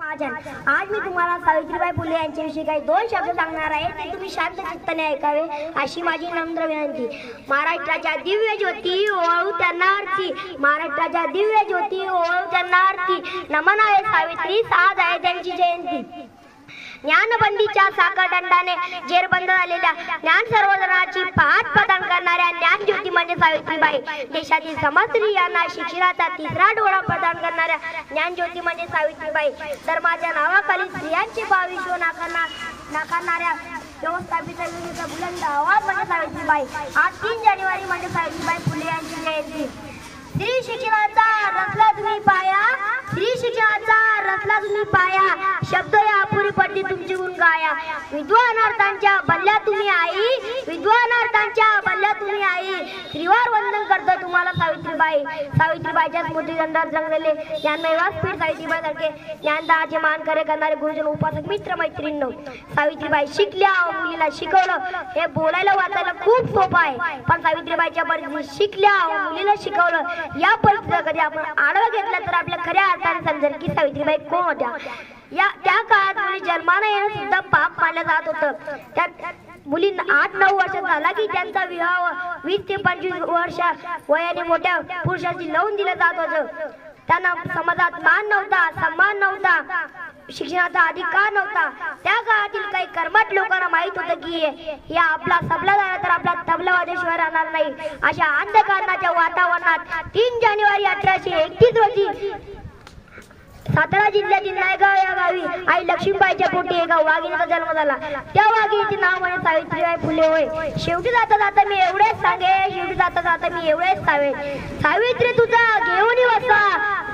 आज मी तुम्हाला सावित्रीबाई फुले यांच्याविषयी काही दोन शब्द सांगणार आहे, ते तुम्ही शांत चित्ताने ऐकावे अशी माझी नम्र विनंती। महाराष्ट्राच्या दिव्य ज्योती ओवाळू त्यांना आरती, महाराष्ट्राच्या दिव्य ज्योती ओवाळू त्यांना आरती। नमन आहे सावित्री, आज आहे त्यांची जयंती। ज्ञानबंदीच्या साखळदंडाने जेरबंद झालेल्या ज्ञान सर्वजनाची पहाट प्रदान करणाऱ्या ज्ञानज्योती म्हणजे सावित्रीबाई। देशातील समस्त स्त्रियांना शिक्षणाचा तिसरा डोळा प्रदान करणाऱ्या ज्ञानज्योती म्हणजे सावित्रीबाई। धर्माच्या नावाखाली स्त्रियांचे भावविश्व नाकारणाऱ्या व्यवस्थापित बुलंद आवाज म्हणजे सावित्रीबाई। आज 3 जानेवारी म्हणजे सावित्रीबाई फुले यांची जयंती। स्त्री शिक्षणाचा रचला तुम्ही पाया, स्त्री शिक्षणाचा रचला तुम्ही पाया, शब्द या अपुरी पडली तुमची गुण गाया। विद्वानार्थांच्या बल्ल्या तुम्ही आई, विद्वानार्थांच्या बल्ल्या तुम्ही आई। त्रिवार वंदन करतो तुम्हाला सावित्रीबाई। सावित्रीबाईच्या स्मृतिदंडात रंगलेले ज्ञानमय व्यासपीठ सावित्रीबाई सारखे ज्ञानदानाचे मान करे करणारे गुरुजन उपासक मित्र मैत्रिणींनो, सावित्रीबाई शिकल्या मुलीला शिकवलं हे बोलायला वाचायला खूप सोपं आहे, पण सावित्रीबाईच्या परिस्थितीत शिकल्या मुलीला शिकवलं या परिस्थितीचा कधी आपण आढावा घेतला तर आपल्या खऱ्या अर्थाने समजेल की सावित्रीबाई कोण होत्या। त्या काळात मुली जन्माने येणं सुद्धा पाप मानलं जात होतं। त्यात मुलींना 8-9 वर्ष झाला की त्यांचा विवाह 20 ते 25 वर्ष वयाने मोठ्या पुरुषाची लावून दिलं जात होतं। त्यांना समाजात मान नव्हता, सन्मान नव्हता, शिक्षणाचा अधिकार नव्हता। त्या काळातील काही कर्मठ लोकांना माहित होतं की या आपला सबला झाला तर आपला तबला वाजल्याशिवाय राहणार नाही। अशा अंधकारणाच्या वातावरणात 3 जानेवारी 1831 रोजी सातारा जिल्ह्यातील नायगाव या गावी आई लक्ष्मीबाईच्या पोटी एका वाघिणीचा जन्म झाला। त्या वाघिणीचे नाव म्हणजे सावित्रीबाई फुले होय। शेवटी जाता जाता मी एवढेच सांगेन, शेवटी जाता जाता मी एवढेच सांगेन, सावित्री तुझा घेऊन वसा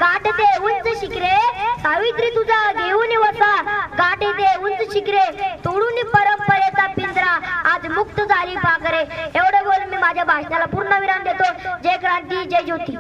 गाठते उंच शिखरे, सावित्री तुझा घेऊन वसा गाठते उंच शिखरे, तोडून परंपरेचा पिंजरा आज मुक्त झाली पाखरे। एवढे बोलून मी माझ्या भाषणाला पूर्ण विराम देतो। जय क्रांती, जय ज्योती।